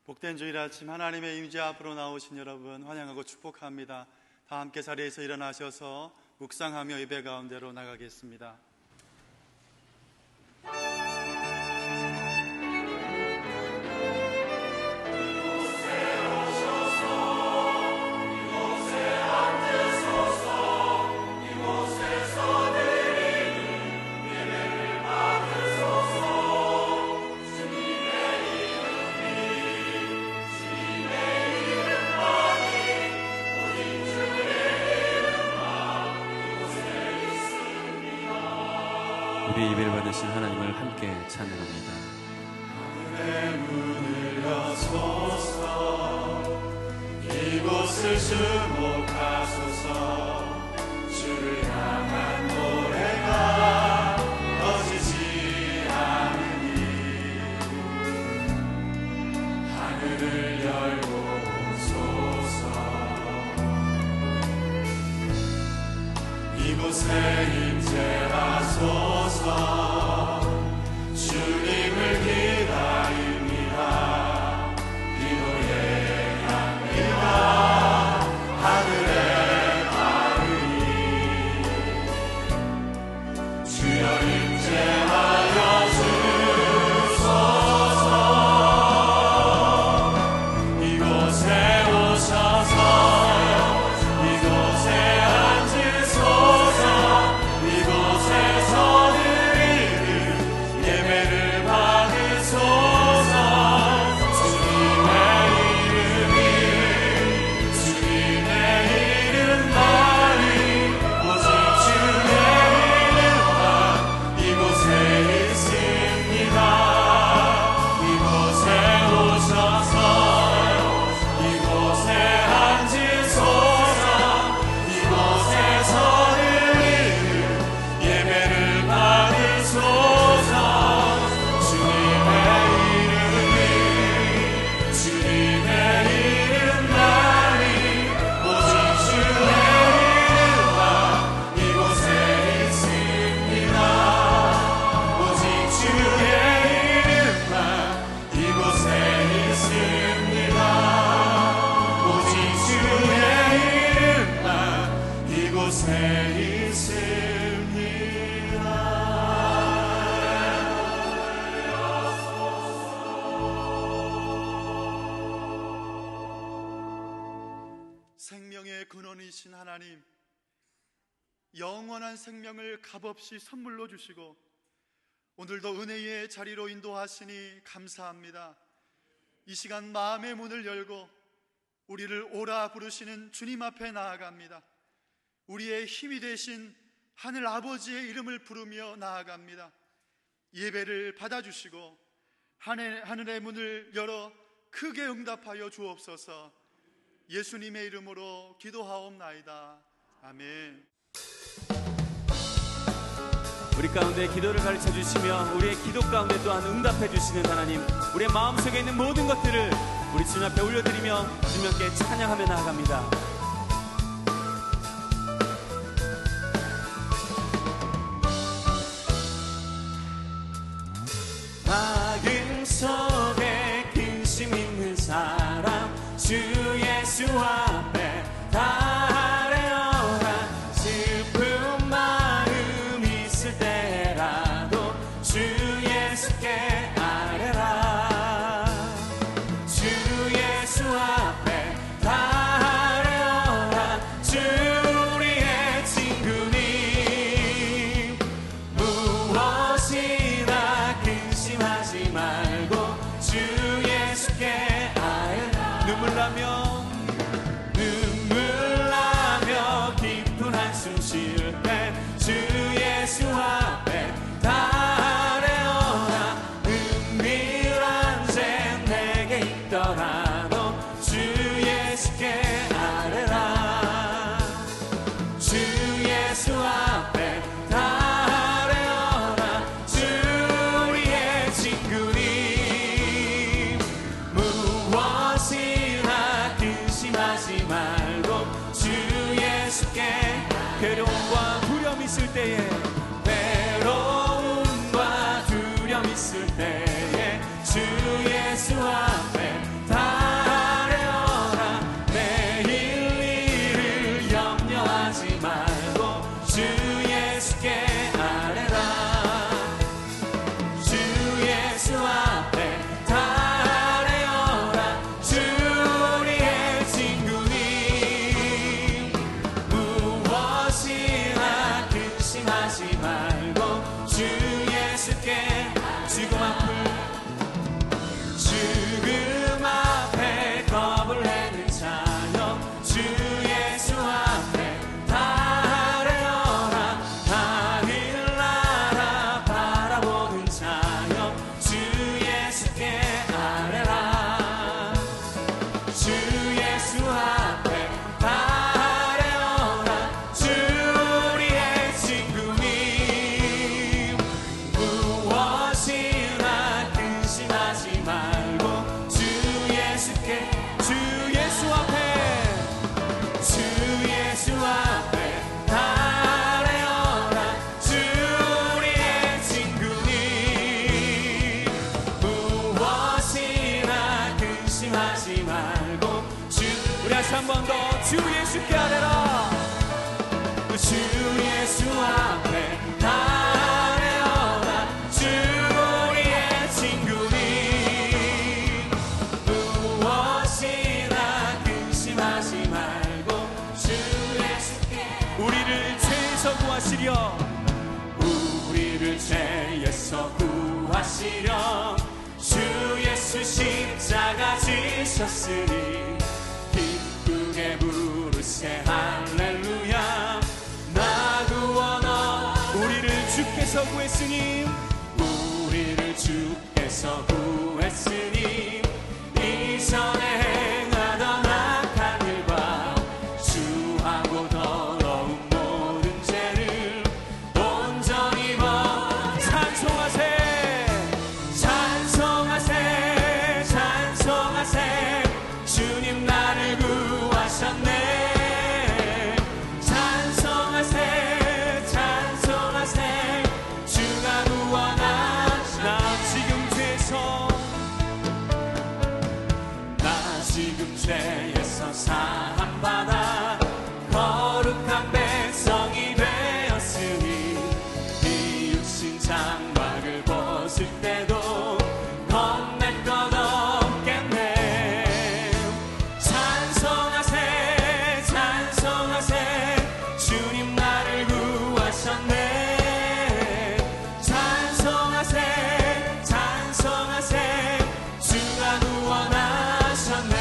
복된 주일 아침 하나님의 임재 앞으로 나오신 여러분 환영하고 축복합니다. 다 함께 자리에서 일어나셔서 묵상하며 예배 가운데로 나가겠습니다. 우리 예배를 받으신 하나님을 함께 찬양합니다. 하늘의 문을 여소서, 이곳을 주목하소서. 주를 향한 노래가 꺼지지 않으니 하늘을 열고 오소서. 이곳에 임재하소서. 주님을 기다립니다. 기도의 향기가 하늘에 닿으니 주여 임재하여 주소서. 이곳에 오셔서 이곳에 앉으소서. 이곳에서 드리는 예배를 받으소서. 주님의 이름만이 오직 주의 이름만 이곳에 있습니다. 이곳에 오셔서 이곳에 앉으소서. 이곳에서 드리는 예배를 받으소서. 주님의 이름만이 오직 주의 이름만 이곳에 있습니다. 오직 주의 이름만 이곳에 있습니다. 오직 주의 이름만 이곳에 생명의 근원이신 하나님, 영원한 생명을 값없이 선물로 주시고 오늘도 은혜의 자리로 인도하시니 감사합니다. 이 시간 마음의 문을 열고 우리를 오라 부르시는 주님 앞에 나아갑니다. 우리의 힘이 되신 하늘 아버지의 이름을 부르며 나아갑니다. 예배를 받아주시고 하늘의 문을 열어 크게 응답하여 주옵소서. 예수님의 이름으로 기도하옵나이다. 아멘. 우리 가운데 기도를 가르쳐 주시며 우리의 기도 가운데 또한 응답해 주시는 하나님, 우리의 마음속에 있는 모든 것들을 우리 주님 앞에 올려드리며 주님께 찬양하며 나아갑니다. 마음 속에 근심 있는 사람 주 예수 앞에 다 아뢰어라. 슬픈 마음 있을 때라도 주 예수께 아뢰라. 주 예수 앞에 다 아뢰어라. 주 우리의 친구님, 무엇이나 근심하지 말고 주 예수께 아뢰라. 눈물 나며 깊은 한숨 쉴 때 주 예수 앞에 다 아뢰어라. 은밀한 죄 내게 있더라도 주 예수께 아뢰라. 주 예수 앞에 다 아뢰어라. 주 우리의 친구님, 무엇이나 근심하지 말고 주 예수께. 괴로움과 두려움 있을 때에 외로움과 두려움 있을 때에 주 예수 앞에 다 다시 한 번 더 주 예수께 아뢰라. 주 예수 앞에 아뢰어라. 주 우리의 친구니 무엇이나 근심하지 말고 주 예수께 우리를 죄에서 구하시려. 우리를 죄에서 구하시려. 주 예수 십자가 지셨으니 기쁘게 부르세 할렐루야. 나 구원어 우리를 주께서 구했으니 우리를 주께서 구했으니 이전에 행하던 악한 일과 주하고 더러운 모든 죄를 온전히 찬송하세. 찬송하세 찬송하세. 주님 나를 구하셨네. 찬송하세 찬송하세. 주가 구원하셨네. 나 지금 죄에서 사함받아 거룩한 백성이 되었으니 이웃신 장막을 벗을 때도 겁낼 것 없겠네. 찬송하세 찬송하세. 주님 나를 구하셨네. 찬송하세 찬송하세. 주가 구원하셨네.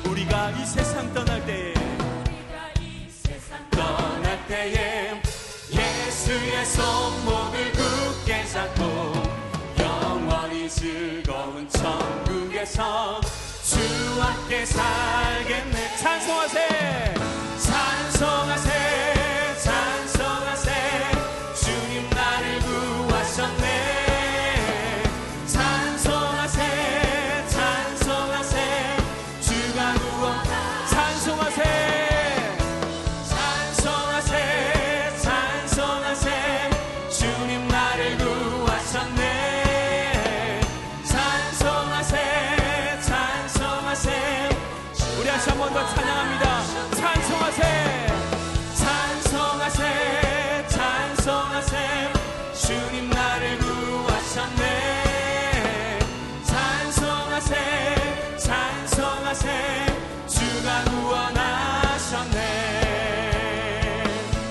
우리가 이 세상 떠날 때에 예수의 손목을 굳게 잡고 영원히 즐거운 천국에서 주 함께 살겠네. 찬송하세. 찬송하세 찬송하세. 주님 나를 구하셨네. 찬송하세 찬송하세. 주가 구원하셨네. 찬송하세. 찬송하세 찬송하세. 주님 나를 구하셨네. 찬송하세 찬송하세. 우리 다시 한 번 더 찬양합니다. 찬송하세. 찬송하세 찬송하세. 주님 나를 구하셨네. 찬송하세 찬송하세. 주가 구원하셨네.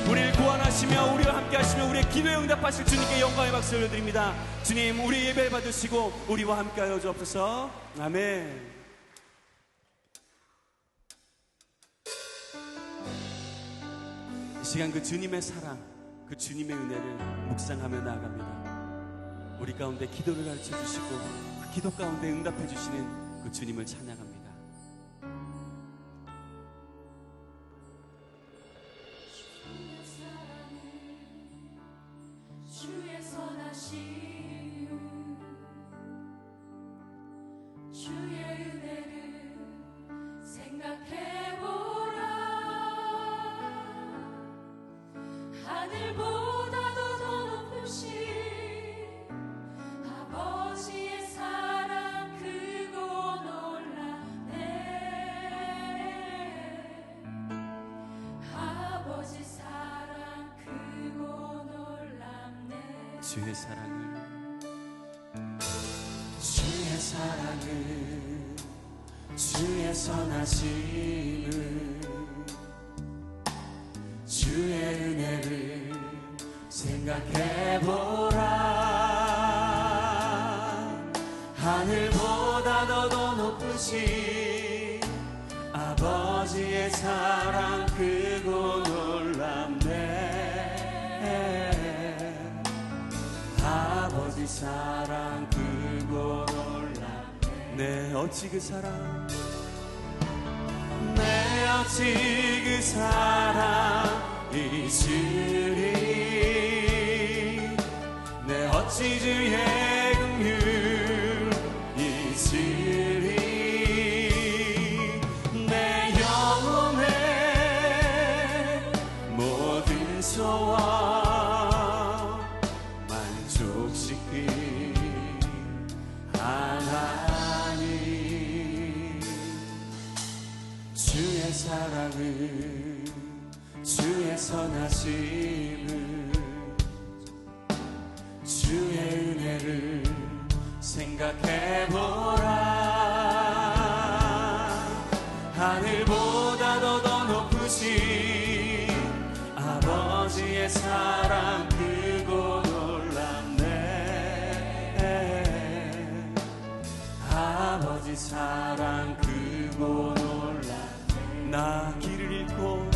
우리를 구원하시며 우리와 함께 하시며 우리의 기도에 응답하실 주님께 영광의 박수를 드립니다. 주님, 우리 예배를 받으시고 우리와 함께 하여 주옵소서. 아멘. 이 시간 그 주님의 사랑, 그 주님의 은혜를 묵상하며 나아갑니다. 우리 가운데 기도를 가르쳐 주시고 그 기도 가운데 응답해 주시는 그 주님을 찬양합니다. 주의 선하심 주의 은혜를 생각해보라. 하늘보다도 더 높으신 아버지의 사랑 크고 놀랍네. 아버지 사랑 크고 놀랍네. 주의 사랑을 주의 사랑을 주의 선하심을 주의 은혜를 생각해보라. 하늘보다 더 높으신 아버지의 사랑 크고 놀랍네. 아버지 사랑 크고 놀랍네. 내 어찌 그 사랑 내 어찌 그 사랑 잊으리. 내 어찌 주의 긍휼 잊으리. 내 영혼의 모든 소원 만족시킨 하나님. 사랑은 주의 선하심을 주의 은혜를 생각해보라. 하늘보다도 더 높으신 아버지의 사랑 크고 놀랍네. 아버지 사랑 크고 놀랍네. 나 길을 잃고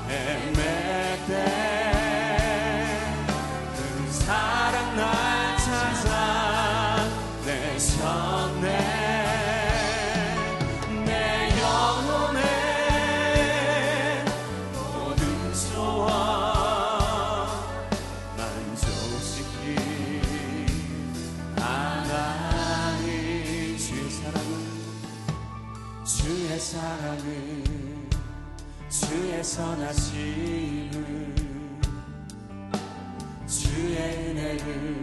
헤맬 때 그 사랑 날 찾아내셨네. 내 영혼의 모든 소원 만족시킨 하나님. 주의 사랑은 주의 선하심을 주의 은혜를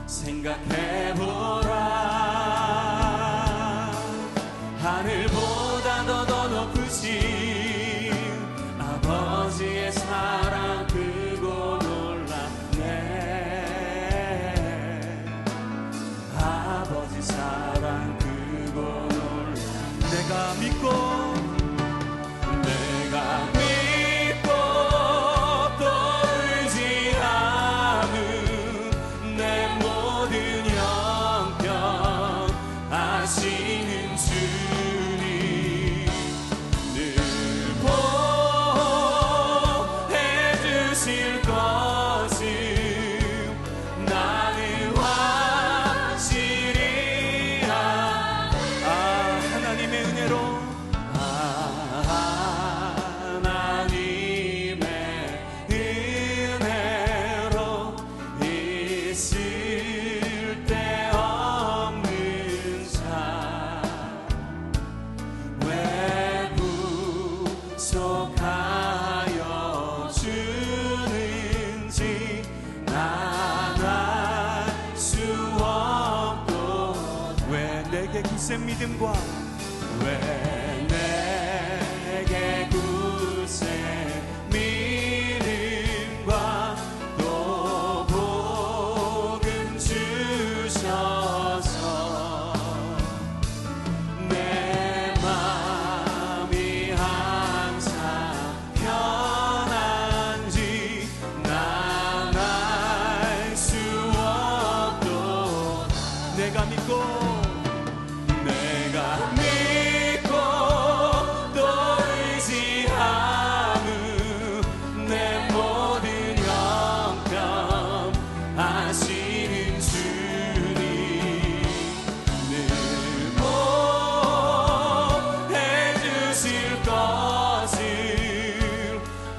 생각해보라. 하늘보다도 더 높으신 아버지의 사랑 크고 놀랍네. 아버지 사랑 크고 놀랍네. 내가 믿고 또 의지하는 내 모든 형편 아시는 주님 늘 보호해 주실 것을 나는 확실히 하나님의 은혜로 있을 데 없는 삶 왜 구속하여 주는지 난 알 수 없고. 왜 내게 굳센 믿음과 왜 내게 굳센 믿음과 또 복음 주셔서 내 맘이 항상 편한지 난 알 수 없도. 내가 믿고 또 의지하는 내 모든 형편 아시는 주님 늘 보호해 주실 것을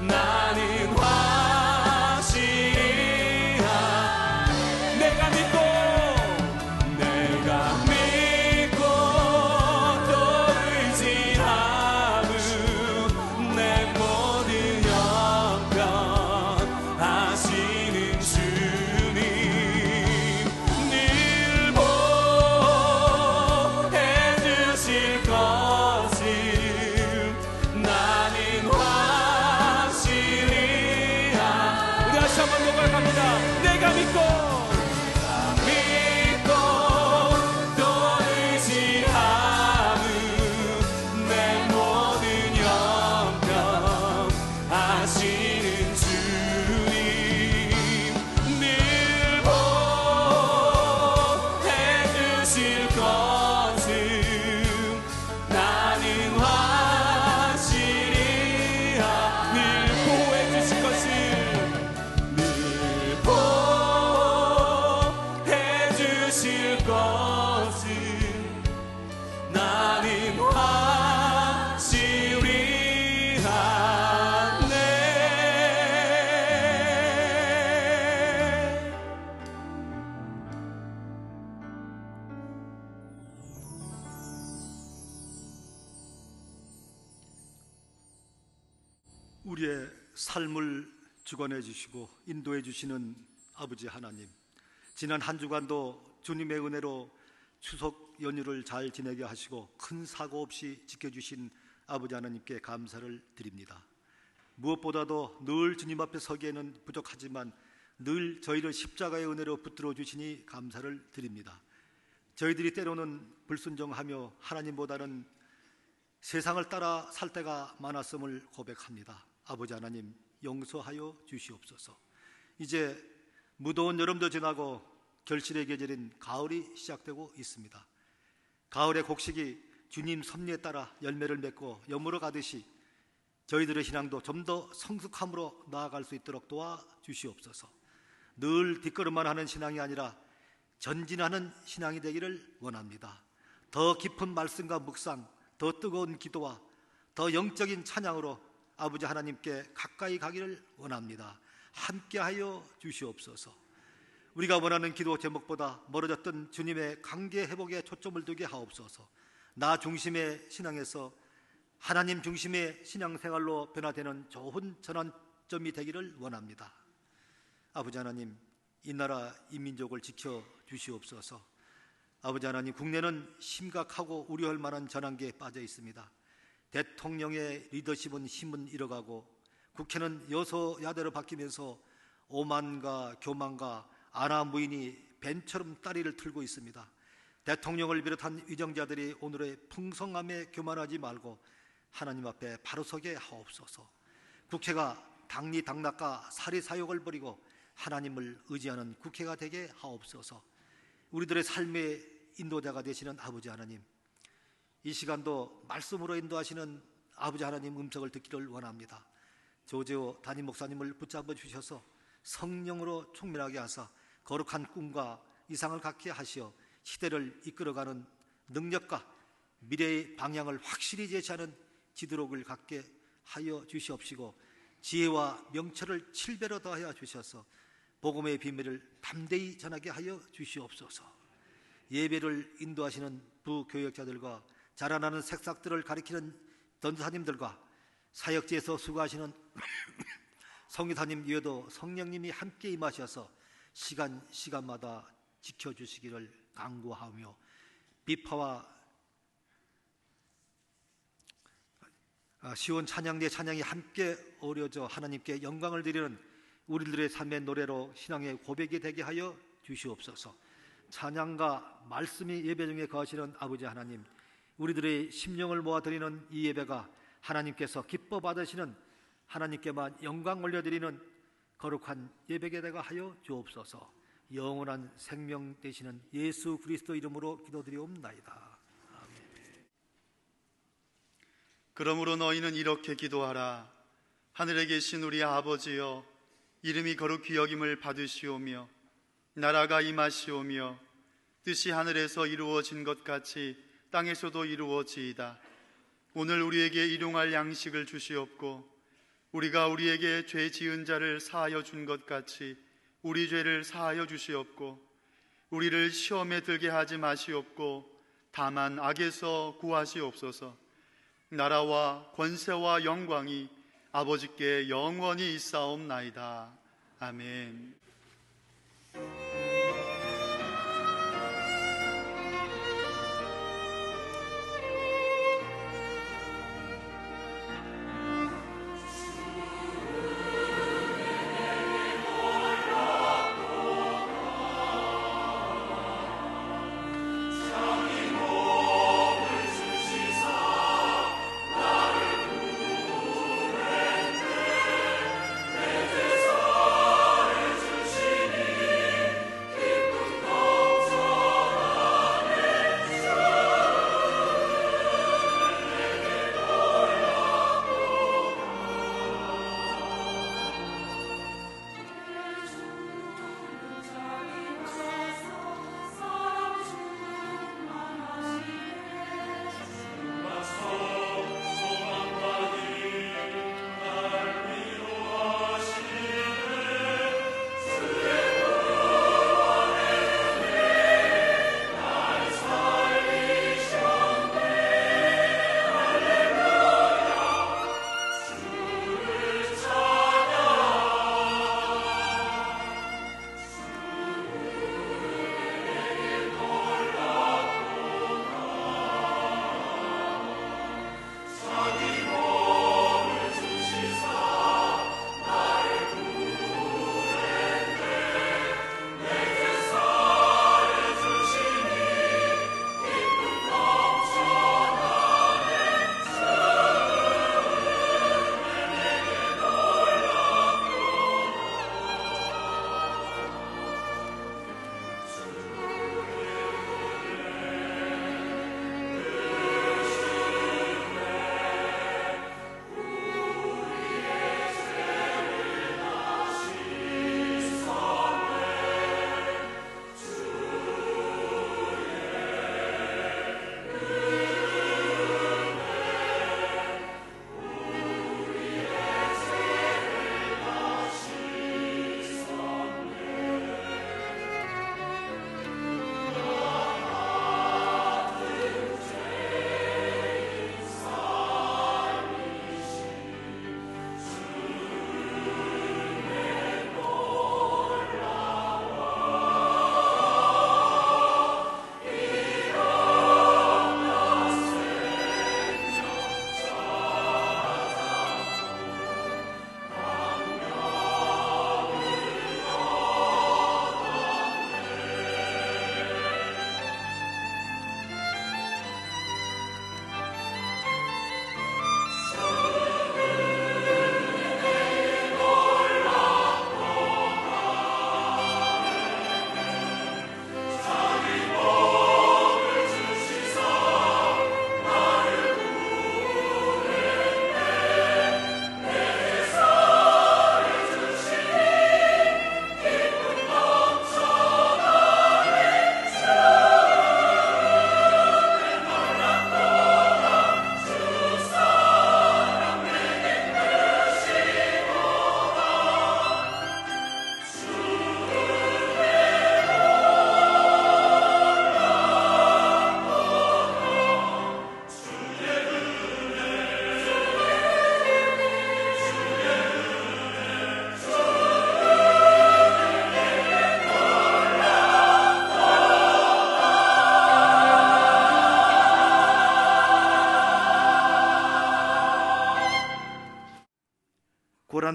나는 확실히 내가 믿고 또 의지하는 내 모든 형편 아시는 주님 늘 보호해 주실 것을 나는 확실히 우리 다시 한번 고백합니다. 내가 믿고 또 의지하는 내 모든 형편 아시는 주님 늘 보호해 주실 것을 나는 확실히 늘 보호해 주실 것을 늘 보호해 주실 것을 나는 확실히 하네. 우리의 삶을 주관해 주시고 인도해 주시는 아버지 하나님, 지난 한 주간도 주님의 은혜로 추석 연휴를 잘 지내게 하시고 큰 사고 없이 지켜주신 아버지 하나님께 감사를 드립니다. 무엇보다도 늘 주님 앞에 서기에는 부족하지만 늘 저희를 십자가의 은혜로 붙들어 주시니 감사를 드립니다. 저희들이 때로는 불순종하며 하나님보다는 세상을 따라 살 때가 많았음을 고백합니다. 아버지 하나님 용서하여 주시옵소서. 이제 무더운 여름도 지나고 결실의 계절인 가을이 시작되고 있습니다. 가을의 곡식이 주님 섭리에 따라 열매를 맺고 여물어 가듯이 저희들의 신앙도 좀 더 성숙함으로 나아갈 수 있도록 도와주시옵소서. 늘 뒷걸음만 하는 신앙이 아니라 전진하는 신앙이 되기를 원합니다. 더 깊은 말씀과 묵상, 더 뜨거운 기도와 더 영적인 찬양으로 아버지 하나님께 가까이 가기를 원합니다. 함께하여 주시옵소서. 우리가 원하는 기도 제목보다 멀어졌던 주님의 관계 회복에 초점을 두게 하옵소서. 나 중심의 신앙에서 하나님 중심의 신앙생활로 변화되는 좋은 전환점이 되기를 원합니다. 아버지 하나님, 이 나라 이 민족을 지켜 주시옵소서. 아버지 하나님, 국내는 심각하고 우려할 만한 전환기에 빠져 있습니다. 대통령의 리더십은 힘은 잃어가고 국회는 여소야대로 바뀌면서 오만과 교만과 아나무인이 뱀처럼 다리를 틀고 있습니다. 대통령을 비롯한 위정자들이 오늘의 풍성함에 교만하지 말고 하나님 앞에 바로 서게 하옵소서. 국회가 당리당락과 사리사욕을 버리고 하나님을 의지하는 국회가 되게 하옵소서. 우리들의 삶의 인도자가 되시는 아버지 하나님, 이 시간도 말씀으로 인도하시는 아버지 하나님 음성을 듣기를 원합니다. 조재호 담임 목사님을 붙잡아 주셔서 성령으로 총명하게 하사 거룩한 꿈과 이상을 갖게 하시어 시대를 이끌어가는 능력과 미래의 방향을 확실히 제시하는 지도록을 갖게 하여 주시옵시고 지혜와 명철을 7배로 더하여 주셔서 복음의 비밀을 담대히 전하게 하여 주시옵소서. 예배를 인도하시는 부교역자들과 자라나는 새싹들을 가리키는 전도사님들과 사역지에서 수고하시는 성교사님 위에도 성령님이 함께 임하셔서 시간마다 지켜주시기를 간구하며 비파와 시온 찬양대 찬양이 함께 어우러져 하나님께 영광을 드리는 우리들의 삶의 노래로 신앙의 고백이 되게 하여 주시옵소서. 찬양과 말씀이 예배 중에 거하시는 아버지 하나님, 우리들의 심령을 모아드리는 이 예배가 하나님께서 기뻐 받으시는, 하나님께만 영광 올려드리는 거룩한 예배가 되게 하여 주옵소서. 영원한 생명 되시는 예수 그리스도 이름으로 기도드리옵나이다. 그러므로 너희는 이렇게 기도하라. 하늘에 계신 우리 아버지여, 이름이 거룩히 여김을 받으시오며 나라가 임하시오며 뜻이 하늘에서 이루어진 것 같이 땅에서도 이루어지이다. 오늘 우리에게 일용할 양식을 주시옵고 우리가 우리에게 죄 지은 자를 사하여 준 것 같이 우리 죄를 사하여 주시옵고 우리를 시험에 들게 하지 마시옵고 다만 악에서 구하시옵소서. 나라와 권세와 영광이 아버지께 영원히 있사옵나이다. 아멘.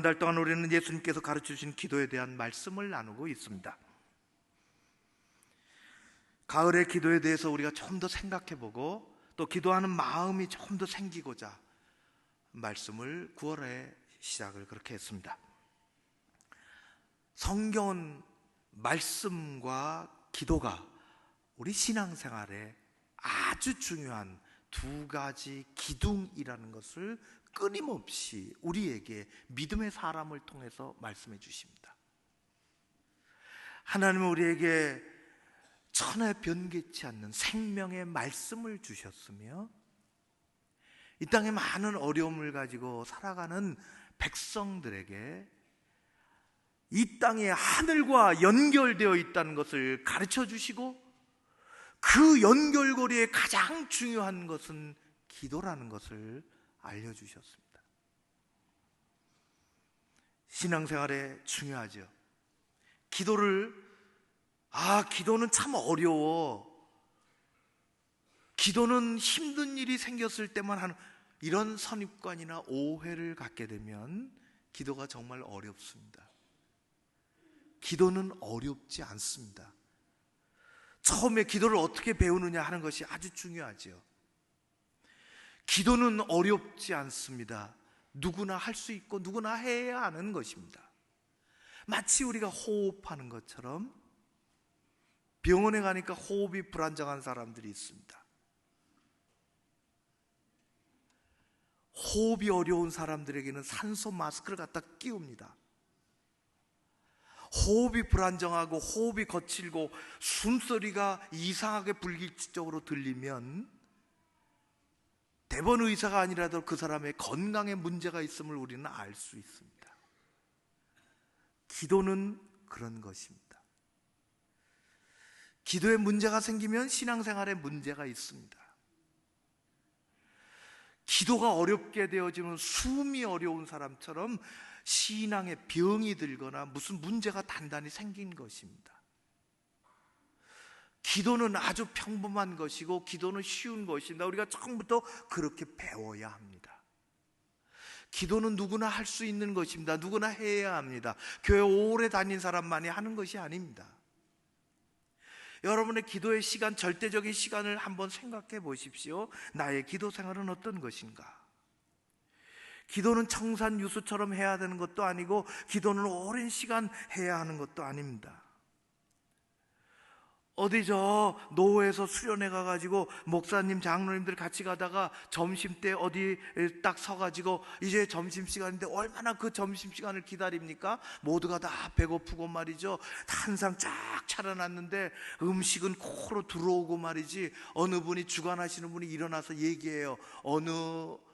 한 달 동안 우리는 예수님께서 가르쳐주신 기도에 대한 말씀을 나누고 있습니다. 가을의 기도에 대해서 우리가 좀 더 생각해보고 또 기도하는 마음이 좀 더 생기고자 말씀을 9월에 시작을 그렇게 했습니다. 성경은 말씀과 기도가 우리 신앙생활에 아주 중요한 두 가지 기둥이라는 것을 끊임없이 우리에게 믿음의 사람을 통해서 말씀해 주십니다. 하나님은 우리에게 천하 변개치 않는 생명의 말씀을 주셨으며 이 땅에 많은 어려움을 가지고 살아가는 백성들에게 이 땅에 하늘과 연결되어 있다는 것을 가르쳐 주시고 그 연결고리에 가장 중요한 것은 기도라는 것을 알려주셨습니다. 신앙생활에 중요하죠. 기도는 참 어려워. 기도는 힘든 일이 생겼을 때만 하는 이런 선입관이나 오해를 갖게 되면 기도가 정말 어렵습니다. 기도는 어렵지 않습니다. 처음에 기도를 어떻게 배우느냐 하는 것이 아주 중요하죠. 기도는 어렵지 않습니다. 누구나 할 수 있고 누구나 해야 하는 것입니다. 마치 우리가 호흡하는 것처럼 병원에 가니까 호흡이 불안정한 사람들이 있습니다. 호흡이 어려운 사람들에게는 산소 마스크를 갖다 끼웁니다. 호흡이 불안정하고 호흡이 거칠고 숨소리가 이상하게 불규칙적으로 들리면 대번 의사가 아니라도 그 사람의 건강에 문제가 있음을 우리는 알 수 있습니다. 기도는 그런 것입니다. 기도에 문제가 생기면 신앙생활에 문제가 있습니다. 기도가 어렵게 되어지면 숨이 어려운 사람처럼 신앙에 병이 들거나 무슨 문제가 단단히 생긴 것입니다. 기도는 아주 평범한 것이고 기도는 쉬운 것입니다. 우리가 처음부터 그렇게 배워야 합니다. 기도는 누구나 할 수 있는 것입니다. 누구나 해야 합니다. 교회 오래 다닌 사람만이 하는 것이 아닙니다. 여러분의 기도의 시간, 절대적인 시간을 한번 생각해 보십시오. 나의 기도 생활은 어떤 것인가? 기도는 청산유수처럼 해야 되는 것도 아니고 기도는 오랜 시간 해야 하는 것도 아닙니다. 어디 저 노회에서 수련회 가가지고 목사님, 장로님들 같이 가다가 점심때 어디 딱 서가지고 이제 점심시간인데 얼마나 그 점심시간을 기다립니까? 모두가 다 배고프고 말이죠. 한상 쫙 차려놨는데 음식은 코로 들어오고 말이지. 어느 분이 주관하시는 분이 일어나서 얘기해요. 어느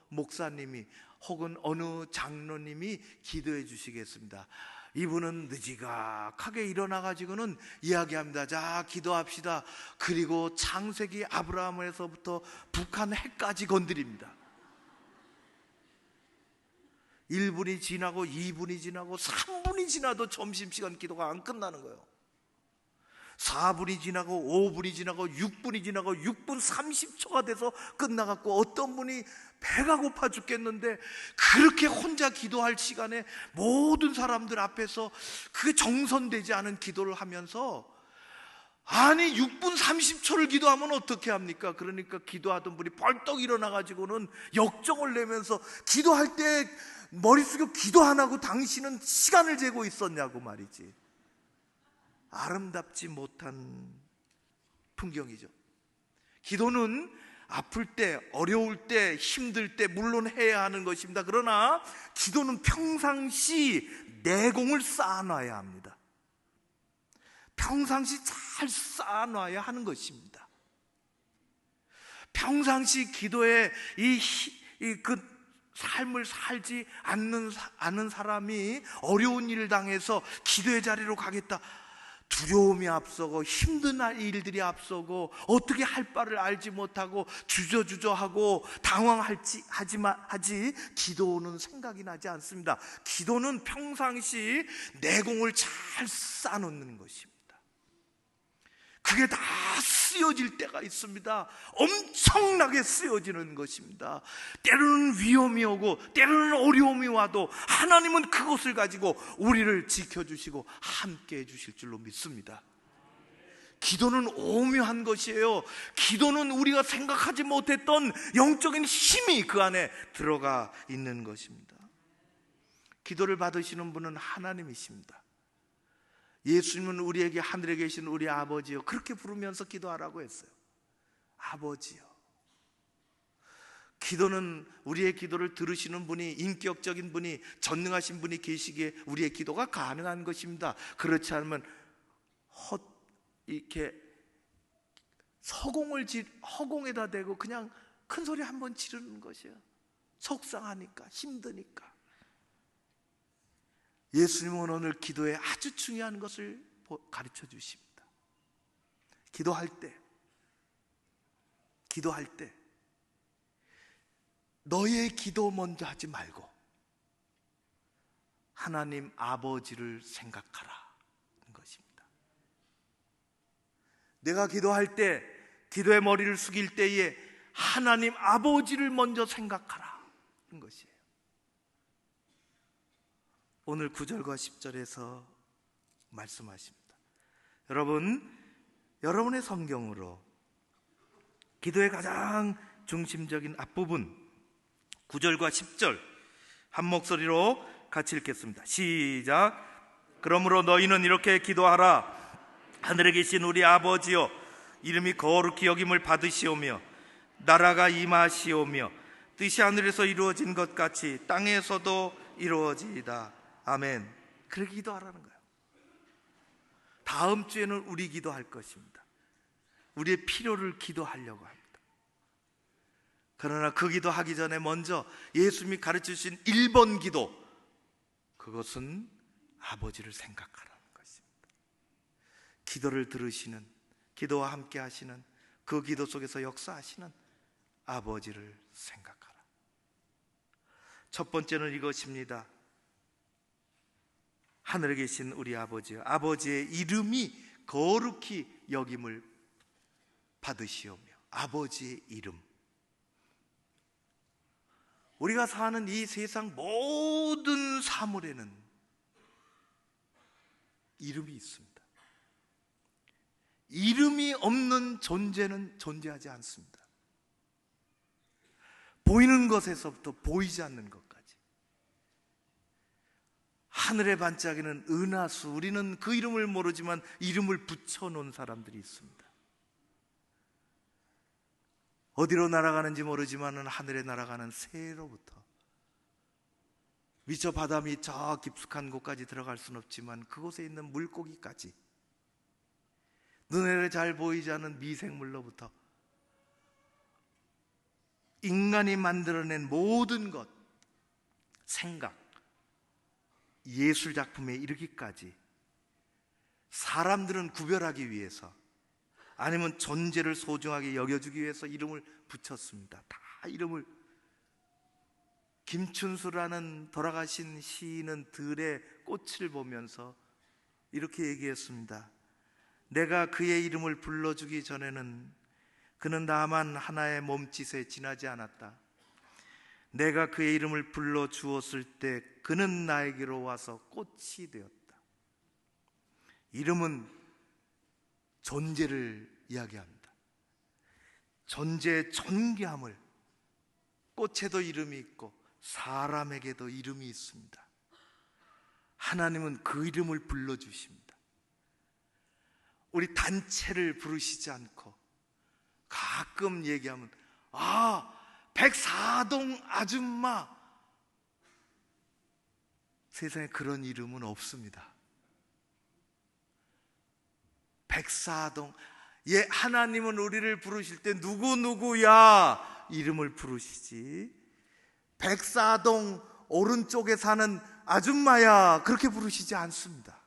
목사님이 혹은 어느 장로님이 기도해 주시겠습니다. 이분은 느지막하게 일어나가지고는 이야기합니다. 자, 기도합시다. 그리고 창세기 아브라함에서부터 북한 해까지 건드립니다. 1분이 지나고 2분이 지나고 3분이 지나도 점심시간 기도가 안 끝나는 거예요. 4분이 지나고 5분이 지나고 6분이 지나고 6분 30초가 돼서 끝나갖고 어떤 분이 배가 고파 죽겠는데 그렇게 혼자 기도할 시간에 모든 사람들 앞에서 그게 정선되지 않은 기도를 하면서 아니 6분 30초를 기도하면 어떻게 합니까? 그러니까 기도하던 분이 벌떡 일어나가지고는 역정을 내면서 기도할 때 머릿속에 기도 안 하고 당신은 시간을 재고 있었냐고 말이지. 아름답지 못한 풍경이죠. 기도는 아플 때, 어려울 때, 힘들 때 물론 해야 하는 것입니다. 그러나 기도는 평상시 내공을 쌓아놔야 합니다. 평상시 잘 쌓아놔야 하는 것입니다. 평상시 기도에 그 삶을 살지 않는 사람이 어려운 일을 당해서 기도의 자리로 가겠다. 두려움이 앞서고 힘든 일들이 앞서고 어떻게 할 바를 알지 못하고 주저주저하고 당황하지 기도는 생각이 나지 않습니다. 기도는 평상시 내공을 잘 쌓아놓는 것입니다. 그게 다 쓰여질 때가 있습니다. 엄청나게 쓰여지는 것입니다. 때로는 위험이 오고 때로는 어려움이 와도 하나님은 그것을 가지고 우리를 지켜주시고 함께 해주실 줄로 믿습니다. 기도는 오묘한 것이에요. 기도는 우리가 생각하지 못했던 영적인 힘이 그 안에 들어가 있는 것입니다. 기도를 받으시는 분은 하나님이십니다. 예수님은 우리에게 하늘에 계신 우리 아버지요, 그렇게 부르면서 기도하라고 했어요. 아버지요. 기도는 우리의 기도를 들으시는 분이, 인격적인 분이, 전능하신 분이 계시기에 우리의 기도가 가능한 것입니다. 그렇지 않으면 이렇게 허공에다 대고 그냥 큰 소리 한번 지르는 것이에요. 속상하니까, 힘드니까. 예수님은 오늘 기도에 아주 중요한 것을 가르쳐 주십니다. 기도할 때 너의 기도 먼저 하지 말고 하나님 아버지를 생각하라 는 것입니다. 내가 기도할 때, 기도의 머리를 숙일 때에 하나님 아버지를 먼저 생각하라 는 것이에요. 오늘 9절과 10절에서 말씀하십니다. 여러분의 성경으로 기도의 가장 중심적인 앞부분 9절과 10절 한 목소리로 같이 읽겠습니다. 시작. 그러므로 너희는 이렇게 기도하라. 하늘에 계신 우리 아버지여, 이름이 거룩히 여김을 받으시오며 나라가 임하시오며 뜻이 하늘에서 이루어진 것 같이 땅에서도 이루어지이다. 아멘. 그렇게 기도하라는 거예요. 다음 주에는 우리 기도할 것입니다. 우리의 필요를 기도하려고 합니다. 그러나 그 기도하기 전에 먼저 예수님이 가르쳐주신 1번 기도, 그것은 아버지를 생각하라는 것입니다. 기도를 들으시는, 기도와 함께 하시는, 그 기도 속에서 역사하시는 아버지를 생각하라. 첫 번째는 이것입니다. 하늘에 계신 우리 아버지요, 아버지의 이름이 거룩히 여김을 받으시오며. 아버지의 이름. 우리가 사는 이 세상 모든 사물에는 이름이 있습니다. 이름이 없는 존재는 존재하지 않습니다. 보이는 것에서부터 보이지 않는 것까지. 하늘에 반짝이는 은하수, 우리는 그 이름을 모르지만 이름을 붙여놓은 사람들이 있습니다. 어디로 날아가는지 모르지만 하늘에 날아가는 새로부터, 미처 바다 밑 저 깊숙한 곳까지 들어갈 수는 없지만 그곳에 있는 물고기까지, 눈에 잘 보이지 않는 미생물로부터 인간이 만들어낸 모든 것, 생각, 예술작품에 이르기까지 사람들은 구별하기 위해서, 아니면 존재를 소중하게 여겨주기 위해서 이름을 붙였습니다. 다 이름을. 김춘수라는 돌아가신 시인은 들의 꽃을 보면서 이렇게 얘기했습니다. 내가 그의 이름을 불러주기 전에는 그는 다만 하나의 몸짓에 지나지 않았다. 내가 그의 이름을 불러주었을 때 그는 나에게로 와서 꽃이 되었다. 이름은 존재를 이야기합니다. 존재의 존귀함을. 꽃에도 이름이 있고 사람에게도 이름이 있습니다. 하나님은 그 이름을 불러주십니다. 우리 단체를 부르시지 않고 가끔 얘기하면, 아, 104동 아줌마. 세상에 그런 이름은 없습니다. 104동. 예, 하나님은 우리를 부르실 때 누구누구야 이름을 부르시지, 104동 오른쪽에 사는 아줌마야 그렇게 부르시지 않습니다.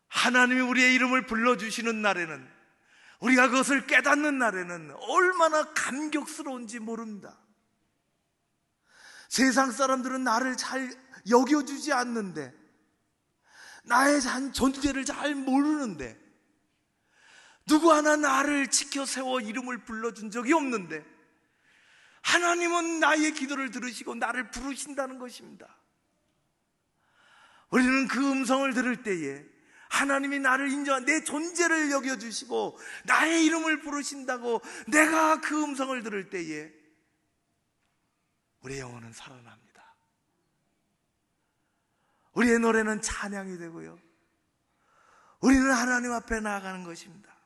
하나님이 우리의 이름을 불러주시는 날에는, 우리가 그것을 깨닫는 날에는 얼마나 감격스러운지 모릅니다. 세상 사람들은 나를 잘 여겨주지 않는데, 나의 존재를 잘 모르는데, 누구 하나 나를 지켜 세워 이름을 불러준 적이 없는데 하나님은 나의 기도를 들으시고 나를 부르신다는 것입니다. 우리는 그 음성을 들을 때에 하나님이 나를 인정한 내 존재를 여겨주시고 나의 이름을 부르신다고 내가 그 음성을 들을 때에 우리의 영혼은 살아납니다. 우리의 노래는 찬양이 되고요, 우리는 하나님 앞에 나아가는 것입니다.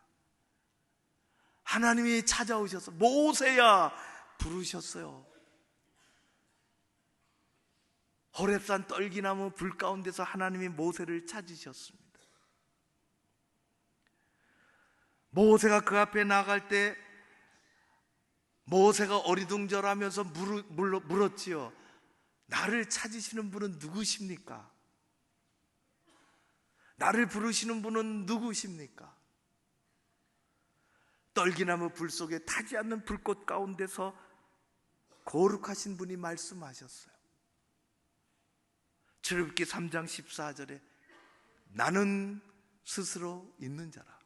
하나님이 찾아오셔서 모세야 부르셨어요. 호렙산 떨기나무 불 가운데서 하나님이 모세를 찾으셨습니다. 모세가 그 앞에 나갈 때 모세가 어리둥절하면서 물었지요. 나를 찾으시는 분은 누구십니까? 나를 부르시는 분은 누구십니까? 떨기나무 불 속에 타지 않는 불꽃 가운데서 거룩하신 분이 말씀하셨어요. 출애굽기 3장 14절에 나는 스스로 있는 자라.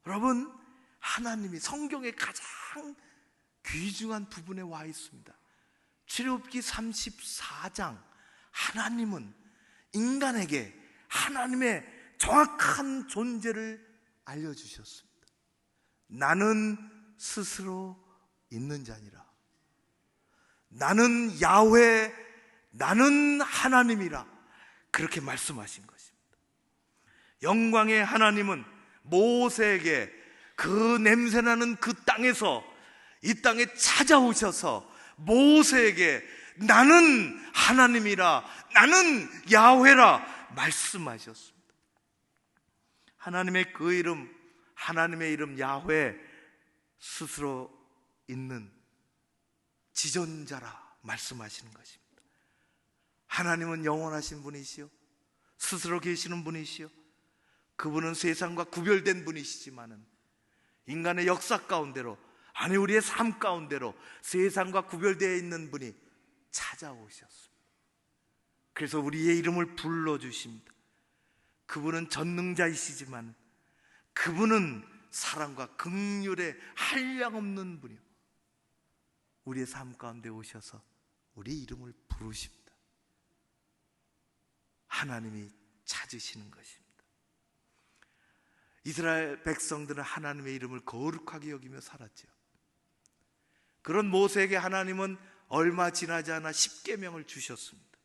여러분, 하나님이 성경의 가장 귀중한 부분에 와 있습니다. 출애굽기 34장, 하나님은 인간에게 하나님의 정확한 존재를 알려주셨습니다. 나는 스스로 있는 자니라. 나는 야훼, 나는 하나님이라. 그렇게 말씀하신 것입니다. 영광의 하나님은 모세에게 그 냄새나는 그 땅에서 이 땅에 찾아오셔서 모세에게 나는 하나님이라, 나는 야훼라 말씀하셨습니다. 하나님의 그 이름, 하나님의 이름 야훼, 스스로 있는 지존자라 말씀하시는 것입니다. 하나님은 영원하신 분이시요, 스스로 계시는 분이시요, 그분은 세상과 구별된 분이시지만은 인간의 역사 가운데로, 아니 우리의 삶 가운데로 세상과 구별되어 있는 분이 찾아오셨습니다. 그래서 우리의 이름을 불러주십니다. 그분은 전능자이시지만 그분은 사랑과 긍휼의 한량없는 분이요, 우리의 삶 가운데 오셔서 우리 이름을 부르십니다. 하나님이 찾으시는 것입니다. 이스라엘 백성들은 하나님의 이름을 거룩하게 여기며 살았죠. 그런 모세에게 하나님은 얼마 지나지 않아 10계명을 주셨습니다.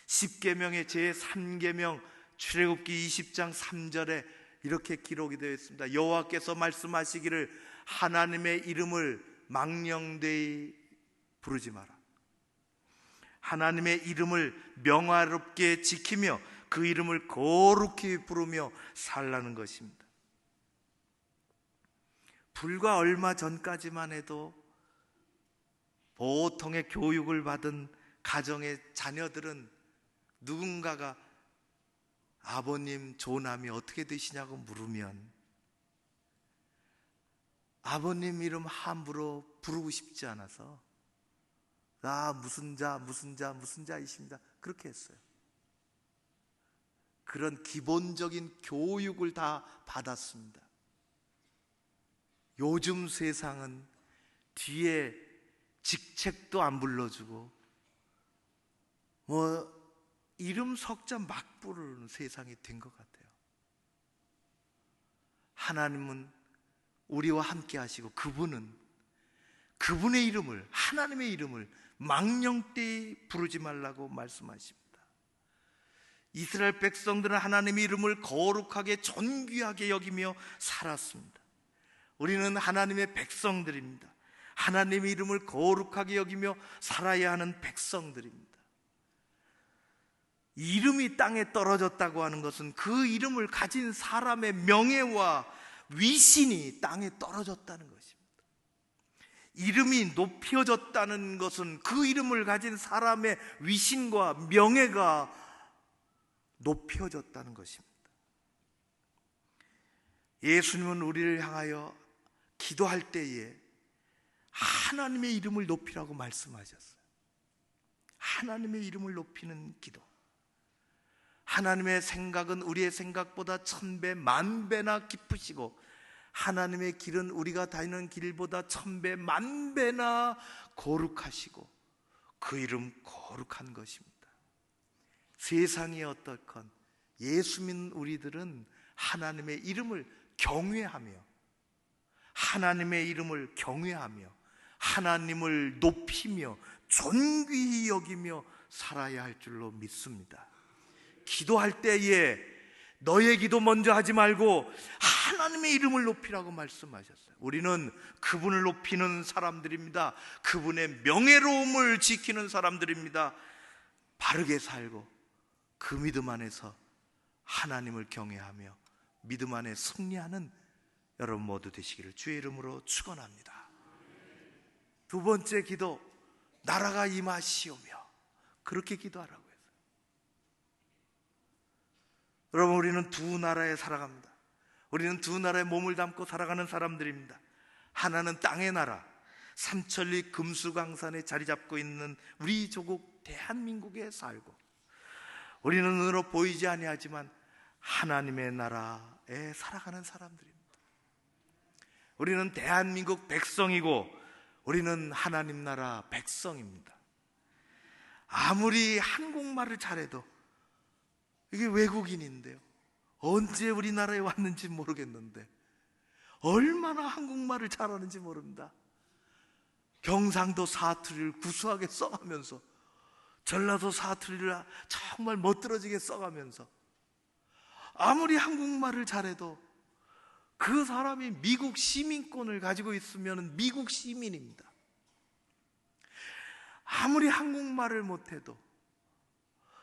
10계명의 제3계명 출애굽기 20장 3절에 이렇게 기록이 되어 있습니다. 여호와께서 말씀하시기를 하나님의 이름을 망령되이 부르지 마라. 하나님의 이름을 명화롭게 지키며 그 이름을 거룩히 부르며 살라는 것입니다. 불과 얼마 전까지만 해도 보통의 교육을 받은 가정의 자녀들은 누군가가 아버님 조남이 어떻게 되시냐고 물으면 아버님 이름 함부로 부르고 싶지 않아서 무슨 자이십니다, 그렇게 했어요. 그런 기본적인 교육을 다 받았습니다. 요즘 세상은 뒤에 직책도 안 불러주고 이름 석자 막 부르는 세상이 된 것 같아요. 하나님은 우리와 함께 하시고 그분의 이름을, 하나님의 이름을 망령되이 부르지 말라고 말씀하십니다. 이스라엘 백성들은 하나님의 이름을 거룩하게 존귀하게 여기며 살았습니다. 우리는 하나님의 백성들입니다. 하나님의 이름을 거룩하게 여기며 살아야 하는 백성들입니다. 이름이 땅에 떨어졌다고 하는 것은 그 이름을 가진 사람의 명예와 위신이 땅에 떨어졌다는 것입니다. 이름이 높여졌다는 것은 그 이름을 가진 사람의 위신과 명예가 높여졌다는 것입니다. 예수님은 우리를 향하여 기도할 때에 하나님의 이름을 높이라고 말씀하셨어요. 하나님의 이름을 높이는 기도. 하나님의 생각은 우리의 생각보다 1000배, 10,000배나 깊으시고 하나님의 길은 우리가 다니는 길보다 1000배, 10,000배나 거룩하시고 그 이름 거룩한 것입니다. 세상이 어떻건 예수 믿는 우리들은 하나님의 이름을 경외하며 하나님의 이름을 경외하며 하나님을 높이며 존귀히 여기며 살아야 할 줄로 믿습니다. 기도할 때에 너의 기도 먼저 하지 말고 하나님의 이름을 높이라고 말씀하셨어요. 우리는 그분을 높이는 사람들입니다. 그분의 명예로움을 지키는 사람들입니다. 바르게 살고 그 믿음 안에서 하나님을 경외하며 믿음 안에 승리하는 여러분 모두 되시기를 주의 이름으로 축원합니다. 두 번째 기도, 나라가 임하시오며, 그렇게 기도하라고 했어요. 여러분, 우리는 두 나라에 살아갑니다. 우리는 두 나라에 몸을 담고 살아가는 사람들입니다. 하나는 땅의 나라, 삼천리 금수강산에 자리 잡고 있는 우리 조국 대한민국에 살고, 우리는 눈으로 보이지 아니하지만 하나님의 나라에 살아가는 사람들입니다. 우리는 대한민국 백성이고 우리는 하나님 나라 백성입니다. 아무리 한국말을 잘해도 이게 외국인인데요, 언제 우리나라에 왔는지 모르겠는데 얼마나 한국말을 잘하는지 모릅니다. 경상도 사투리를 구수하게 써가면서, 전라도 사투리를 정말 멋들어지게 써가면서, 아무리 한국말을 잘해도 그 사람이 미국 시민권을 가지고 있으면 미국 시민입니다. 아무리 한국말을 못해도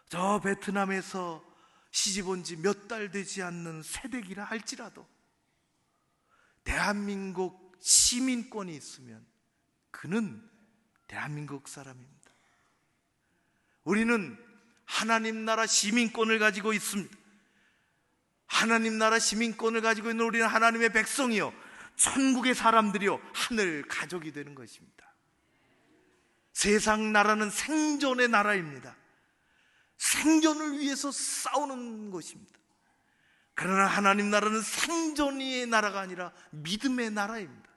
저 베트남에서 시집 온 지 몇 달 되지 않는 새댁이라 할지라도 대한민국 시민권이 있으면 그는 대한민국 사람입니다. 우리는 하나님 나라 시민권을 가지고 있습니다. 하나님 나라 시민권을 가지고 있는 우리는 하나님의 백성이요, 천국의 사람들이요, 하늘 가족이 되는 것입니다. 세상 나라는 생존의 나라입니다. 생존을 위해서 싸우는 것입니다. 그러나 하나님 나라는 생존의 나라가 아니라 믿음의 나라입니다.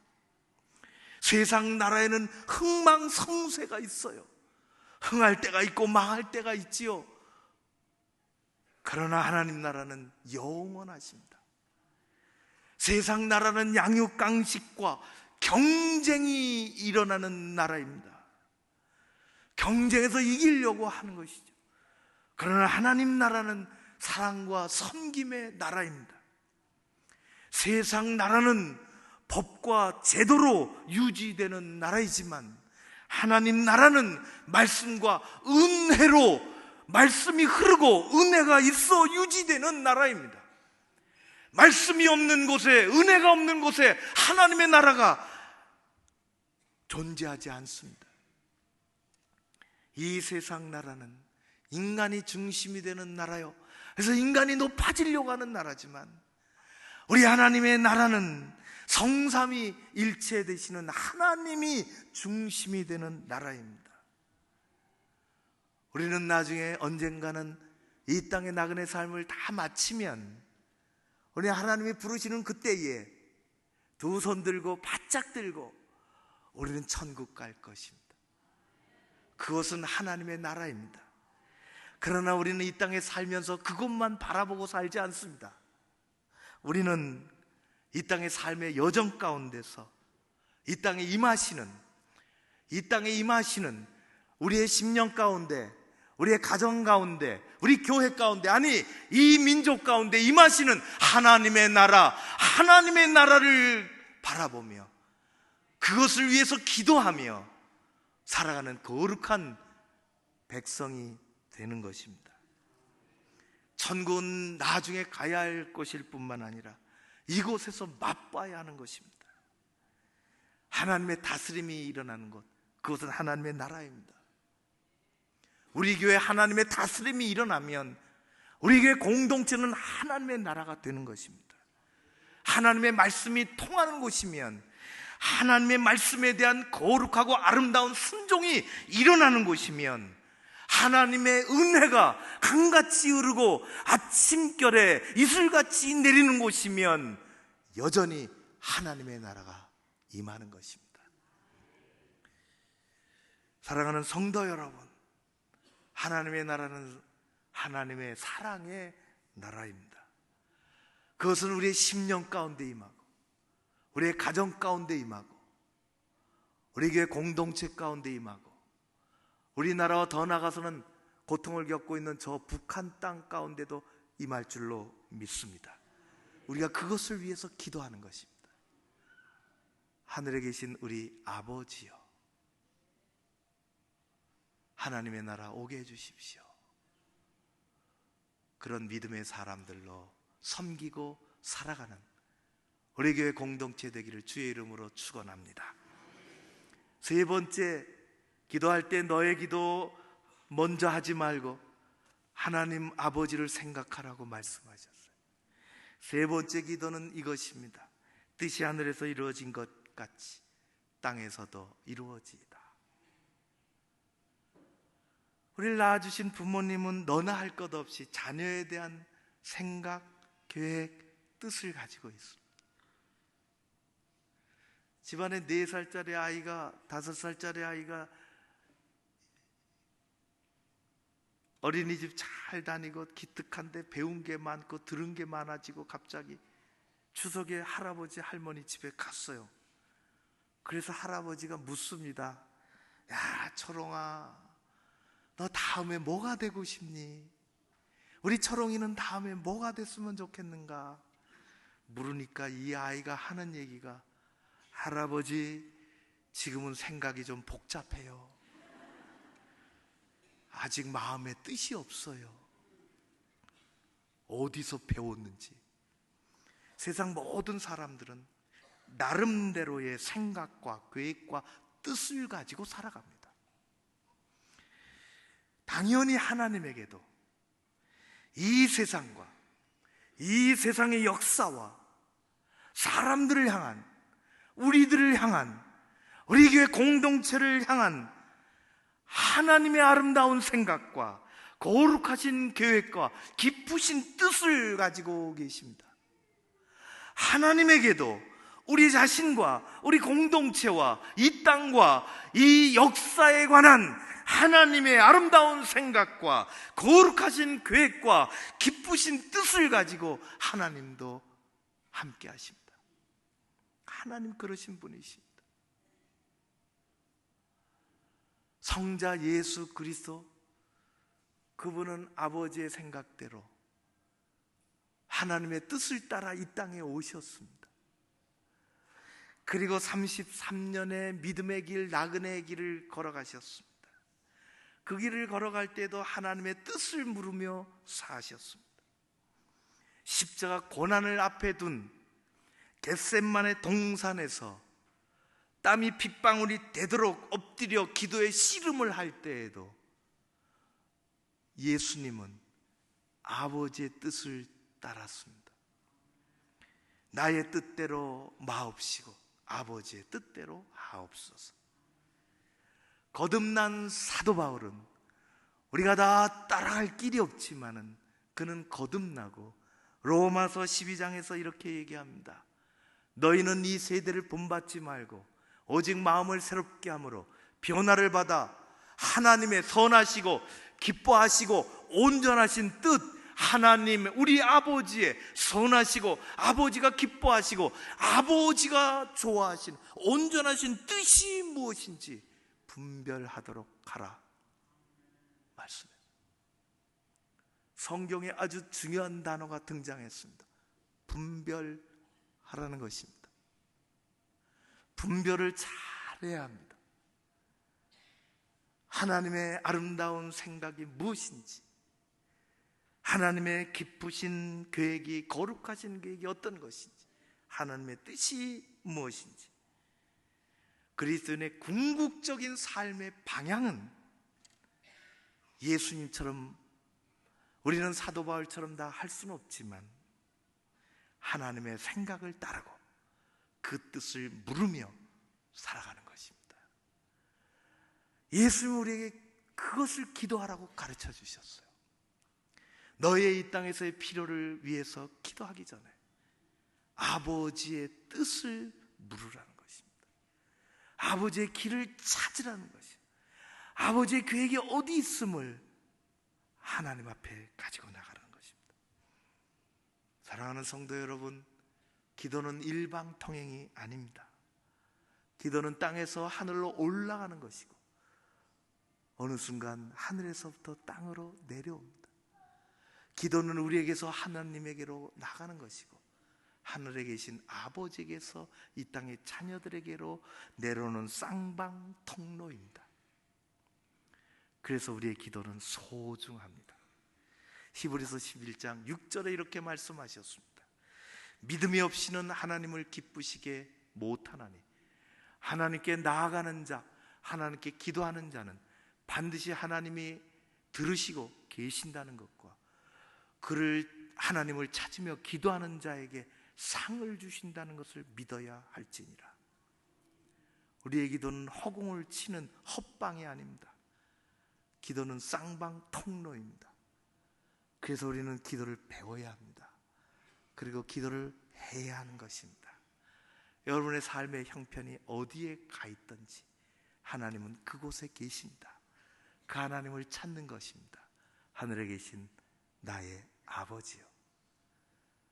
세상 나라에는 흥망성쇠가 있어요. 흥할 때가 있고 망할 때가 있지요. 그러나 하나님 나라는 영원하십니다. 세상 나라는 양육강식과 경쟁이 일어나는 나라입니다. 경쟁에서 이기려고 하는 것이죠. 그러나 하나님 나라는 사랑과 섬김의 나라입니다. 세상 나라는 법과 제도로 유지되는 나라이지만 하나님 나라는 말씀과 은혜로, 말씀이 흐르고 은혜가 있어 유지되는 나라입니다. 말씀이 없는 곳에, 은혜가 없는 곳에 하나님의 나라가 존재하지 않습니다. 이 세상 나라는 인간이 중심이 되는 나라요, 그래서 인간이 높아지려고 하는 나라지만 우리 하나님의 나라는 성삼위 일체 되시는 하나님이 중심이 되는 나라입니다. 우리는 나중에 언젠가는 이 땅의 나그네 삶을 다 마치면 우리 하나님이 부르시는 그때에 두 손 들고 바짝 들고 우리는 천국 갈 것입니다. 그것은 하나님의 나라입니다. 그러나 우리는 이 땅에 살면서 그것만 바라보고 살지 않습니다. 우리는 이 땅의 삶의 여정 가운데서 이 땅에 임하시는 우리의 심령 가운데, 우리의 가정 가운데, 우리 교회 가운데, 아니 이 민족 가운데 임하시는 하나님의 나라를 바라보며 그것을 위해서 기도하며 살아가는 거룩한 백성이 되는 것입니다. 천국은 나중에 가야 할 것일 뿐만 아니라 이곳에서 맛봐야 하는 것입니다. 하나님의 다스림이 일어나는 곳, 그것은 하나님의 나라입니다. 우리 교회 하나님의 다스림이 일어나면 우리 교회 공동체는 하나님의 나라가 되는 것입니다. 하나님의 말씀이 통하는 곳이면 하나님의 말씀에 대한 거룩하고 아름다운 순종이 일어나는 곳이면 하나님의 은혜가 강같이 흐르고 아침결에 이슬같이 내리는 곳이면 여전히 하나님의 나라가 임하는 것입니다. 사랑하는 성도 여러분, 하나님의 나라는 하나님의 사랑의 나라입니다. 그것은 우리의 심령 가운데 임하고, 우리의 가정 가운데 임하고, 우리 교회 공동체 가운데 임하고, 우리나라와 더 나아가서는 고통을 겪고 있는 저 북한 땅 가운데도 임할 줄로 믿습니다. 우리가 그것을 위해서 기도하는 것입니다. 하늘에 계신 우리 아버지여, 하나님의 나라 오게 해주십시오. 그런 믿음의 사람들로 섬기고 살아가는 우리 교회 공동체 되기를 주의 이름으로 축원합니다. 세 번째, 기도할 때 너의 기도 먼저 하지 말고 하나님 아버지를 생각하라고 말씀하셨어요. 세 번째 기도는 이것입니다. 뜻이 하늘에서 이루어진 것 같이 땅에서도 이루어지이다. 우리를 낳아주신 부모님은 너나 할 것 없이 자녀에 대한 생각, 계획, 뜻을 가지고 있습니다. 집안에 4살짜리 아이가, 5살짜리 아이가 어린이집 잘 다니고 기특한데 배운 게 많고 들은 게 많아지고 갑자기 추석에 할아버지 할머니 집에 갔어요. 그래서 할아버지가 묻습니다. 야, 초롱아, 너 다음에 뭐가 되고 싶니? 우리 초롱이는 다음에 뭐가 됐으면 좋겠는가? 물으니까 이 아이가 하는 얘기가, 할아버지, 지금은 생각이 좀 복잡해요. 아직 마음에 뜻이 없어요. 어디서 배웠는지. 세상 모든 사람들은 나름대로의 생각과 계획과 뜻을 가지고 살아갑니다. 당연히 하나님에게도 이 세상과 이 세상의 역사와 사람들을 향한, 우리들을 향한, 우리 교회 공동체를 향한 하나님의 아름다운 생각과 거룩하신 계획과 깊으신 뜻을 가지고 계십니다. 하나님에게도 우리 자신과 우리 공동체와 이 땅과 이 역사에 관한 하나님의 아름다운 생각과 거룩하신 계획과 깊으신 뜻을 가지고 하나님도 함께 하십니다. 하나님 그러신 분이십니다. 성자 예수 그리스도, 그분은 아버지의 생각대로 하나님의 뜻을 따라 이 땅에 오셨습니다. 그리고 33년의 믿음의 길, 나그네의 길을 걸어가셨습니다. 그 길을 걸어갈 때도 하나님의 뜻을 물으며 사셨습니다. 십자가 고난을 앞에 둔 겟셋만의 동산에서 땀이 빗방울이 되도록 엎드려 기도의 씨름을 할 때에도 예수님은 아버지의 뜻을 따랐습니다. 나의 뜻대로 마옵시고 아버지의 뜻대로 하옵소서. 거듭난 사도 바울은 우리가 다 따라갈 길이 없지만은 그는 거듭나고 로마서 12장에서 이렇게 얘기합니다. 너희는 이 세대를 본받지 말고 오직 마음을 새롭게 함으로 변화를 받아 하나님의 선하시고 기뻐하시고 온전하신 뜻, 하나님 우리 아버지의 선하시고 아버지가 기뻐하시고 아버지가 좋아하신 온전하신 뜻이 무엇인지 분별하도록 하라 말씀해요. 성경에 아주 중요한 단어가 등장했습니다. 분별하라는 것입니다. 분별을 잘해야 합니다. 하나님의 아름다운 생각이 무엇인지, 하나님의 기쁘신 계획이, 거룩하신 계획이 어떤 것인지, 하나님의 뜻이 무엇인지, 그리스도인의 궁극적인 삶의 방향은 예수님처럼, 우리는 사도 바울처럼 다 할 수는 없지만 하나님의 생각을 따르고 그 뜻을 물으며 살아가는 것입니다. 예수님은 우리에게 그것을 기도하라고 가르쳐 주셨어요. 너의 이 땅에서의 필요를 위해서 기도하기 전에 아버지의 뜻을 물으라는 것입니다. 아버지의 길을 찾으라는 것입니다. 아버지의 계획이 어디 있음을 하나님 앞에 가지고 나가는 것입니다. 사랑하는 성도 여러분, 기도는 일방통행이 아닙니다. 기도는 땅에서 하늘로 올라가는 것이고 어느 순간 하늘에서부터 땅으로 내려옵니다. 기도는 우리에게서 하나님에게로 나가는 것이고 하늘에 계신 아버지에게서 이 땅의 자녀들에게로 내려오는 쌍방통로입니다. 그래서 우리의 기도는 소중합니다. 히브리서 11장 6절에 이렇게 말씀하셨습니다. 믿음이 없이는 하나님을 기쁘시게 못하나니 하나님께 나아가는 자, 하나님께 기도하는 자는 반드시 하나님이 들으시고 계신다는 것과 그를 하나님을 찾으며 기도하는 자에게 상을 주신다는 것을 믿어야 할지니라. 우리의 기도는 허공을 치는 헛방이 아닙니다. 기도는 쌍방통로입니다. 그래서 우리는 기도를 배워야 합니다. 그리고 기도를 해야 하는 것입니다. 여러분의 삶의 형편이 어디에 가 있든지 하나님은 그곳에 계십니다. 그 하나님을 찾는 것입니다. 하늘에 계신 나의 아버지요,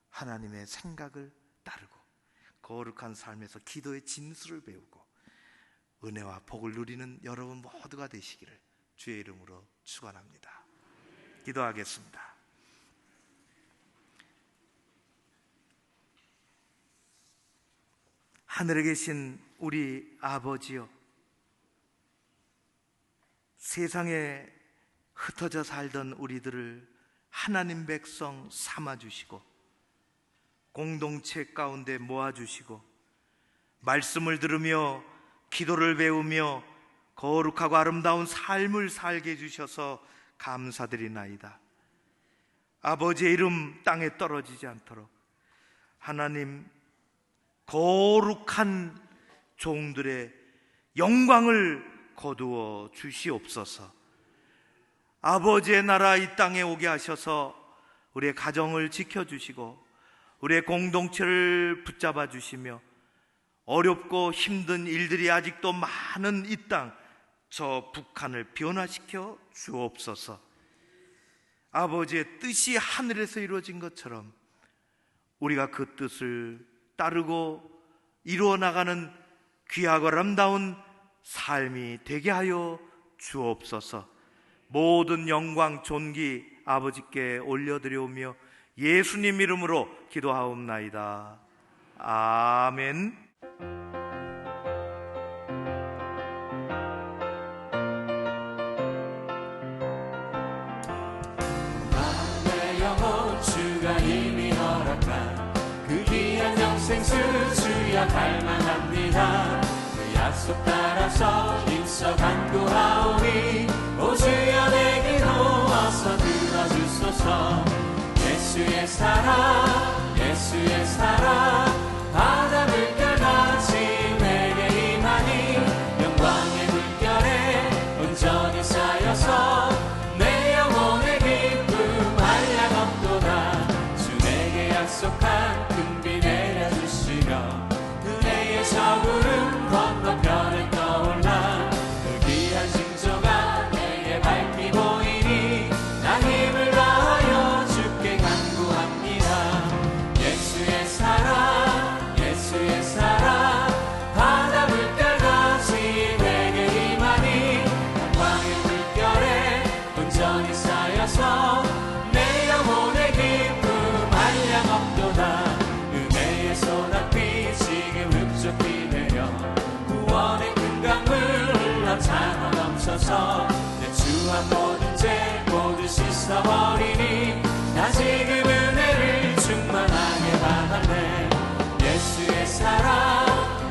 하나님의 생각을 따르고 거룩한 삶에서 기도의 진수를 배우고 은혜와 복을 누리는 여러분 모두가 되시기를 주의 이름으로 축원합니다. 기도하겠습니다. 하늘에 계신 우리 아버지요, 세상에 흩어져 살던 우리들을 하나님 백성 삼아주시고 공동체 가운데 모아주시고 말씀을 들으며 기도를 배우며 거룩하고 아름다운 삶을 살게 해주셔서 감사드리나이다. 아버지의 이름 땅에 떨어지지 않도록 하나님 거룩한 종들의 영광을 거두어 주시옵소서. 아버지의 나라 이 땅에 오게 하셔서 우리의 가정을 지켜주시고 우리의 공동체를 붙잡아 주시며 어렵고 힘든 일들이 아직도 많은 이 땅, 저 북한을 변화시켜 주옵소서. 아버지의 뜻이 하늘에서 이루어진 것처럼 우리가 그 뜻을 따르고 이루어 나가는 귀하고 아름다운 삶이 되게 하여 주옵소서. 모든 영광 존귀 아버지께 올려드려오며 예수님 이름으로 기도하옵나이다. 아멘. 내 영혼 주가 이미 허락한 그 귀한 영생수 주여 갈망합니다. 그 약속 따라서 힘써 간구하오니 오 주여 내 기도 어서 들어주소서. 예수의 사랑 예수의 사랑 바다 물결같이 내게 임하니 영광의 물결에 온전히 쌓여서 내 영혼의 기쁨 한량 없도다. 주 내게 약속한 큰 비 내려주시며 은혜의 저구름 건너편에 떠올라 그 귀한 징조가 내게 밝히 보이니 나 힘을 다하여 주께 간구합니다. 예수의 사랑 예수의 사랑 바다 물결같이 내게 임하니 영광의 물결에 온전히 쌓여서 내 영혼의 기쁨 한량 없도다. 은혜의 소낙비 지금 흡족히 내려 구원의 큰 강물 흘러 차고 넘쳐서 내 주한 모든 죄 모두 씻어버리니 나 지금 은혜를 충만하게 받았네. 예수의 사랑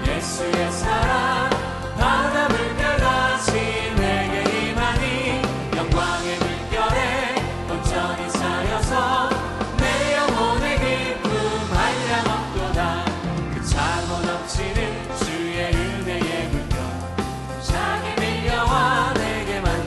예수의 사랑 바다 물결같이 내게 임하니 영광의 물결에 온전히 쌓여서 내 영혼의 기쁨 한량 없도다. 그 차고 넘치는 주의 은혜의 물결 장에 밀려와 내게만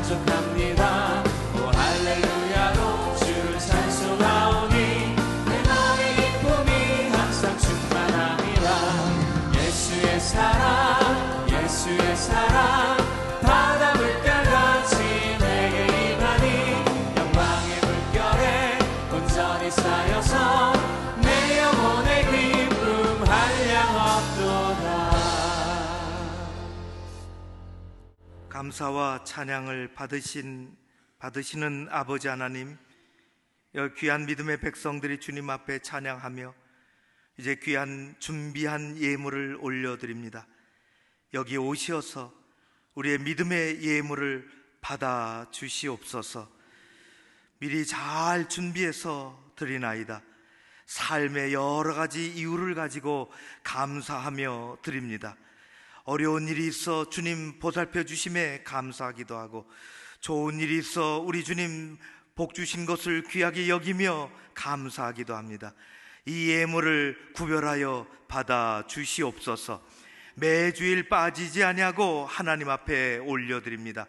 감사와 찬양을 받으시는 아버지 하나님, 귀한 믿음의 백성들이 주님 앞에 찬양하며 이제 귀한 준비한 예물을 올려드립니다. 여기 오셔서 우리의 믿음의 예물을 받아 주시옵소서. 미리 잘 준비해서 드리나이다. 삶의 여러 가지 이유를 가지고 감사하며 드립니다. 어려운 일이 있어 주님 보살펴 주심에 감사하기도 하고, 좋은 일이 있어 우리 주님 복 주신 것을 귀하게 여기며 감사하기도 합니다. 이 예물을 구별하여 받아 주시옵소서. 매주일 빠지지 아니하고 하나님 앞에 올려드립니다.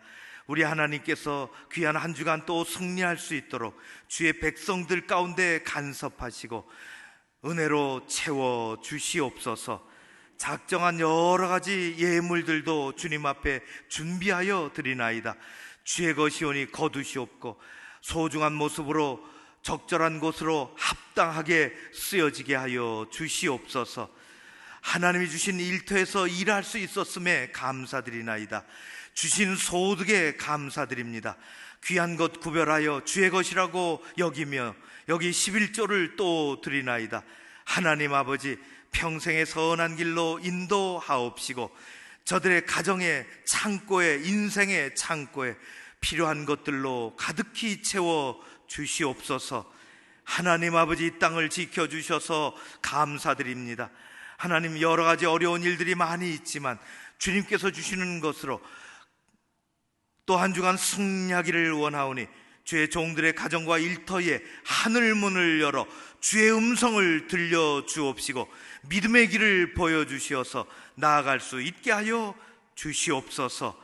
우리 하나님께서 귀한 한 주간 또 승리할 수 있도록 주의 백성들 가운데 간섭하시고 은혜로 채워 주시옵소서. 작정한 여러 가지 예물들도 주님 앞에 준비하여 드리나이다. 주의 것이오니 거두시옵고 소중한 모습으로 적절한 곳으로 합당하게 쓰여지게 하여 주시옵소서. 하나님이 주신 일터에서 일할 수 있었음에 감사드리나이다. 주신 소득에 감사드립니다. 귀한 것 구별하여 주의 것이라고 여기며 여기 11조를 또 드리나이다. 하나님 아버지, 평생의 선한 길로 인도하옵시고 저들의 가정의 창고에, 인생의 창고에 필요한 것들로 가득히 채워 주시옵소서. 하나님 아버지, 이 땅을 지켜주셔서 감사드립니다. 하나님, 여러 가지 어려운 일들이 많이 있지만 주님께서 주시는 것으로 또 한 주간 승리하기를 원하오니 주의 종들의 가정과 일터에 하늘문을 열어 주의 음성을 들려주옵시고 믿음의 길을 보여주시어서 나아갈 수 있게 하여 주시옵소서.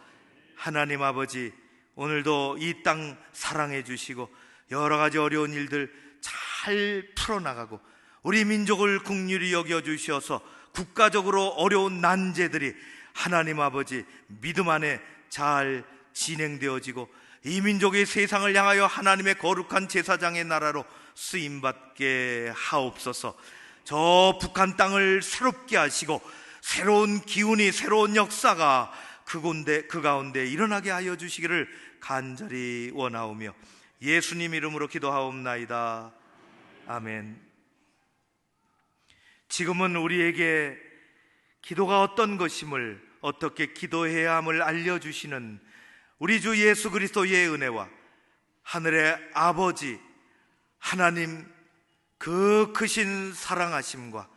하나님 아버지, 오늘도 이 땅 사랑해 주시고 여러 가지 어려운 일들 잘 풀어나가고 우리 민족을 긍휼히 여겨주셔서 국가적으로 어려운 난제들이 하나님 아버지 믿음 안에 잘 진행되어지고 이 민족의 세상을 향하여 하나님의 거룩한 제사장의 나라로 쓰임받게 하옵소서. 저 북한 땅을 새롭게 하시고 새로운 기운이, 새로운 역사가 그 가운데 일어나게 하여 주시기를 간절히 원하오며 예수님 이름으로 기도하옵나이다. 아멘. 지금은 우리에게 기도가 어떤 것임을, 어떻게 기도해야 함을 알려주시는 우리 주 예수 그리스도의 은혜와 하늘의 아버지 하나님 그 크신 사랑하심과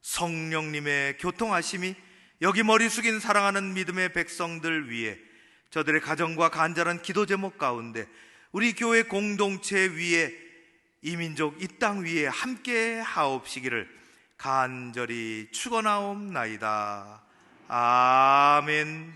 성령님의 교통하심이 여기 머리 숙인 사랑하는 믿음의 백성들 위에, 저들의 가정과 간절한 기도 제목 가운데, 우리 교회 공동체 위에, 이 민족 이 땅 위에 함께 하옵시기를 간절히 축원하옵나이다. 아멘.